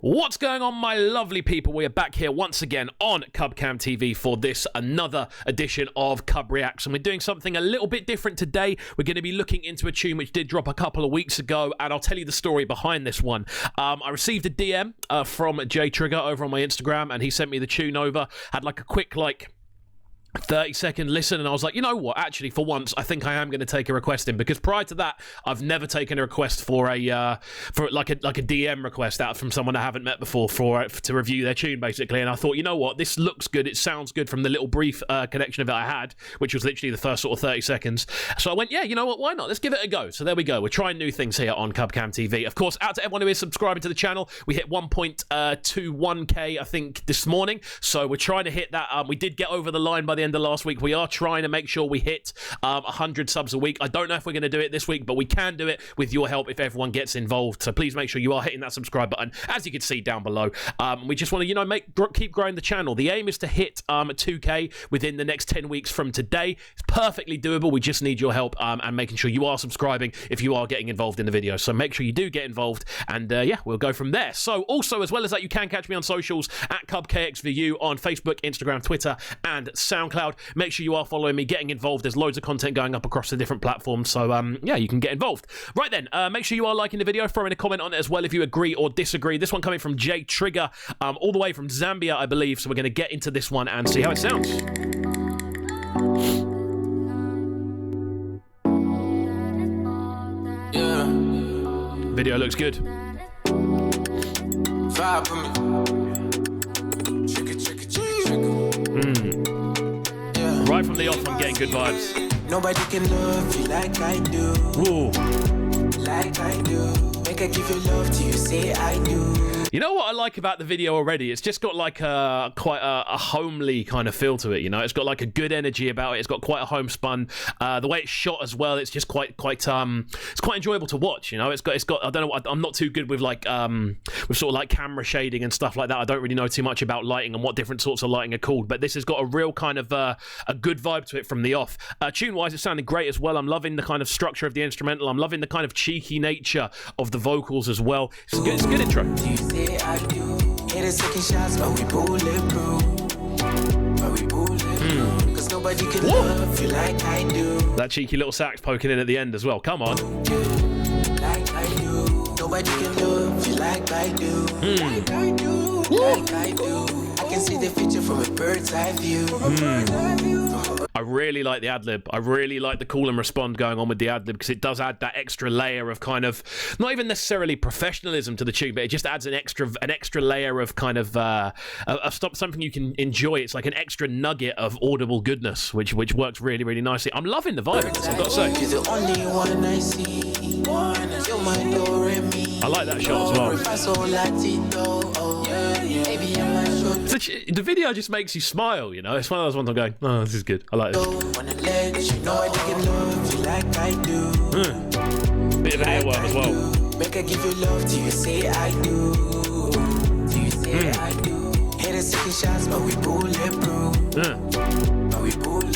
What's going on, my lovely people? We are back here once again on CubCamTV for this another edition of CubReacts, and we're doing something a little bit different today. We're going to be looking into a tune which did drop a couple of weeks ago, and I'll tell you the story behind this one. I received a DM from Trigga over on my Instagram, and he sent me the tune over. Had like a quick 30-second listen, and I was like, you know what, actually for once I think I am going to take a request in, because prior to that I've never taken a request for a like a DM request out from someone I haven't met before to review their tune basically. And I thought, you know what, this looks good, it sounds good from the little brief connection of it I had, which was literally the first sort of 30 seconds. So I went, yeah, you know what, why not, let's give it a go. So there we go, we're trying new things here on CubCamTV. Of course, out to everyone who is subscribing to the channel. We hit 1.21k I think this morning, so we're trying to hit that. We did get over the line by the end of last week. We are trying to make sure we hit 100 subs a week. I don't know if we're going to do it this week, but we can do it with your help if everyone gets involved. So please make sure you are hitting that subscribe button, as you can see down below. We just want to, keep growing the channel. The aim is to hit 2k within the next 10 weeks from today. It's perfectly doable. We just need your help and making sure you are subscribing if you are getting involved in the video. So make sure you do get involved, and yeah, we'll go from there. So also, as well as that, you can catch me on socials at KXVU on Facebook, Instagram, Twitter, and SoundCloud. Make sure you are following me, getting involved. There's loads of content going up across the different platforms, so yeah, you can get involved. Right then, make sure you are liking the video, throwing a comment on it as well if you agree or disagree. This one coming from Trigga, all the way from Zambia, I believe, so we're going to get into this one and see how it sounds. Yeah. Video looks good. Right from the off, I'm getting good vibes. Nobody can love you like I do. Whoa. Like I do. Make I give you love till you say I do. You know what I like about the video already? It's just got like quite a homely kind of feel to it, you know? It's got like a good energy about it. It's got quite a homespun. The way it's shot as well, it's just quite it's quite enjoyable to watch, you know? It's got I don't know, I'm not too good with like with sort of like camera shading and stuff like that. I don't really know too much about lighting and what different sorts of lighting are called, but this has got a real kind of a good vibe to it from the off. Tune-wise, it sounded great as well. I'm loving the kind of structure of the instrumental. I'm loving the kind of cheeky nature of the vocals as well. It's a good intro. I do. Hit a second shots, but we bulletproof. Cause nobody can love you like I do. That cheeky little sax poking in at the end as well. Come on. Like I do. Nobody can love you like I do. Like I do. Like I do. I can see the future from a bird's eye view. I really like the ad-lib. I really like the call and respond going on with the ad-lib, because it does add that extra layer of kind of, not even necessarily professionalism to the tune, but it just adds an extra layer of kind of something you can enjoy. It's like an extra nugget of audible goodness, which works really, really nicely. I'm loving the vibe of this, I've got to say. You're the only one I see. You're my Doremi. I like that shot as well. The video just makes you smile, you know? It's one of those ones I'm going, oh, this is good. I like this. Bit of airworm as well. Make I give you love till you say I do. Till you say I do. Hit a second shots, but we bulletproof.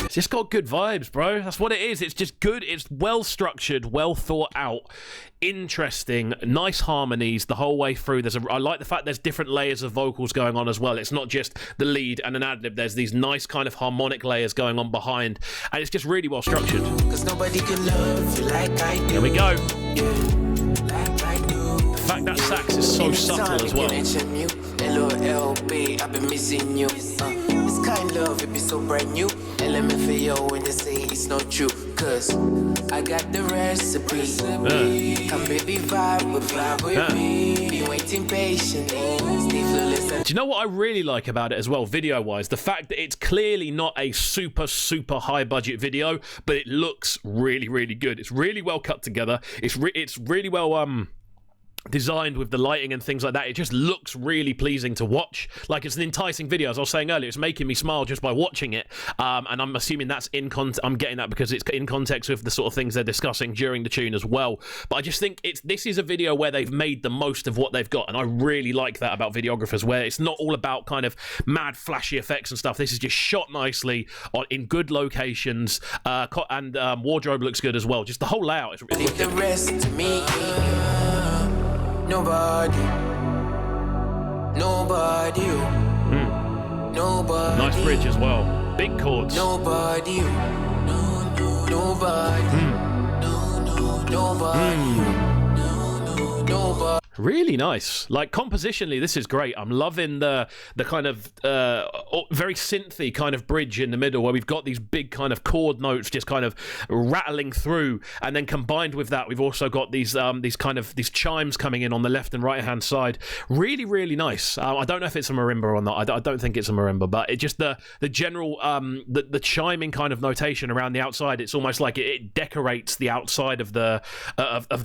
It's just got good vibes, bro. That's what it is. It's just good. It's well structured, well thought out, interesting, nice harmonies the whole way through. I like the fact there's different layers of vocals going on as well. It's not just the lead and an ad-lib. There's these nice kind of harmonic layers going on behind, and it's just really well structured. Cause nobody can love you like I do. Here we go. Like I do. The fact that sax is so subtle as well. LOLB, I've been missing you. This kind love, it be so brand new. Element for you when they say it's not true. Cause I got the recipe. Come baby, vibe with me. Be waiting patiently. Do you know what I really like about it as well, video-wise? The fact that it's clearly not a super high-budget video, but it looks really, really good. It's really well cut together. It's really well designed with the lighting and things like that. It just looks really pleasing to watch. Like, it's an enticing video, as I was saying earlier. It's making me smile just by watching it, and I'm assuming that's I'm getting that because it's in context with the sort of things they're discussing during the tune as well. But I just think this is a video where they've made the most of what they've got, and I really like that about videographers, where it's not all about kind of mad flashy effects and stuff. This is just shot nicely in good locations, and wardrobe looks good as well. Just the whole layout is really good. Nobody. Nobody. Nobody. Nice bridge as well. Big chords. Nobody. Nobody. Nobody. Really nice. Like compositionally, this is great. I'm loving the kind of very synthy kind of bridge in the middle where we've got these big kind of chord notes just kind of rattling through, and then combined with that, we've also got these chimes coming in on the left and right hand side. Really, really nice. I don't know if it's a marimba or not. I don't think it's a marimba, but it just the general the chiming kind of notation around the outside. It's almost like it decorates the outside of the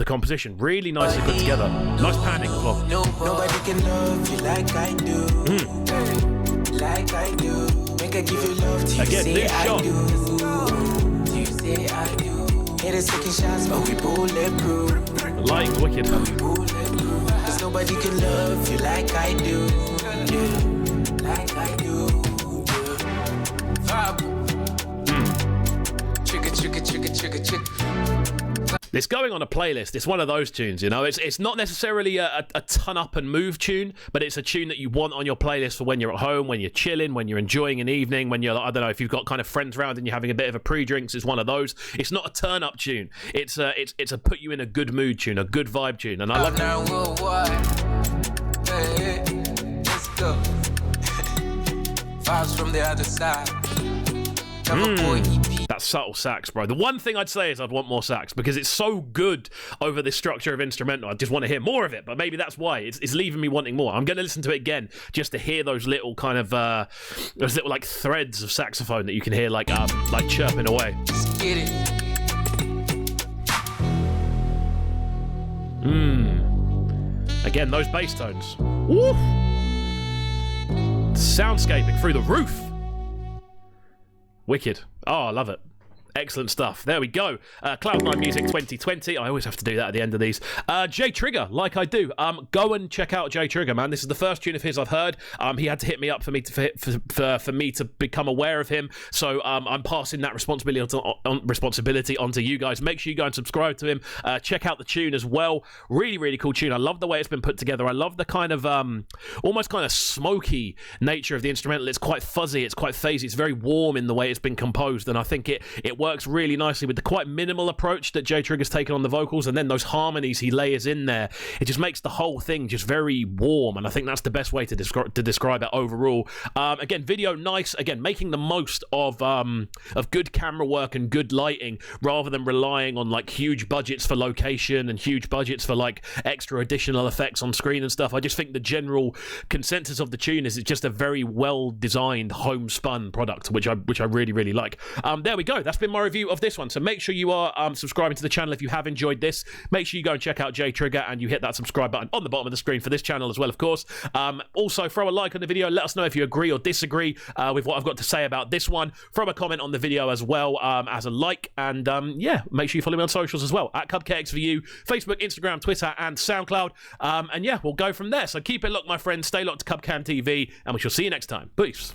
composition. Really nicely put together. Nice panning as well. Nobody can love you like I do. Like I do. Make I give you love till you say I do. Till you say I do. Hit a second shots, but we bulletproof. Like wicked. Cause nobody can love you like I do. Yeah. Like I do. Trigga. It's going on a playlist. It's one of those tunes, you know. It's not necessarily a ton up and move tune, but it's a tune that you want on your playlist for when you're at home, when you're chilling, when you're enjoying an evening, when you're, I don't know, if you've got kind of friends around and you're having a bit of a pre-drinks. It's one of those. It's not a turn up tune. It's a put you in a good mood tune, a good vibe tune, and I love it. Hey, let's go. Vibes from the other side. That subtle sax, bro. The one thing I'd say is I'd want more sax because it's so good over this structure of instrumental. I just want to hear more of it, but maybe that's why it's leaving me wanting more. I'm going to listen to it again just to hear those little kind of those little like threads of saxophone that you can hear like chirping away. Let's get it. Again, those bass tones. Woo! Soundscaping through the roof. Wicked. Oh, I love it. Excellent stuff. There we go. Cloud9 Music 2020. I always have to do that at the end of these. J Trigga, like I do. Go and check out J Trigga, man. This is the first tune of his I've heard. He had to hit me up for me to become aware of him. So I'm passing that responsibility onto you guys. Make sure you go and subscribe to him. Check out the tune as well. Really, really cool tune. I love the way it's been put together. I love the kind of almost kind of smoky nature of the instrumental. It's quite fuzzy. It's quite phasey. It's very warm in the way it's been composed, and I think it works really nicely with the quite minimal approach that J Trigga's taken on the vocals, and then those harmonies he layers in there. It just makes the whole thing just very warm, and I think that's the best way to describe it overall. Again, video nice. Again, making the most of good camera work and good lighting, rather than relying on like huge budgets for location and huge budgets for like extra additional effects on screen and stuff. I just think the general consensus of the tune is it's just a very well designed homespun product, which I really, really like. There we go. That's been my review of this one. So make sure you are subscribing to the channel if you have enjoyed this. Make sure you go and check out J Trigga and you hit that subscribe button on the bottom of the screen for this channel as well, of course. Also, throw a like on the video. Let us know if you agree or disagree with what I've got to say about this one. Throw a comment on the video as well as a like. And yeah, make sure you follow me on socials as well at KXVU, Facebook, Instagram, Twitter, and SoundCloud. And yeah, we'll go from there. So keep it locked, my friends. Stay locked to CubCamTV, and we shall see you next time. Peace.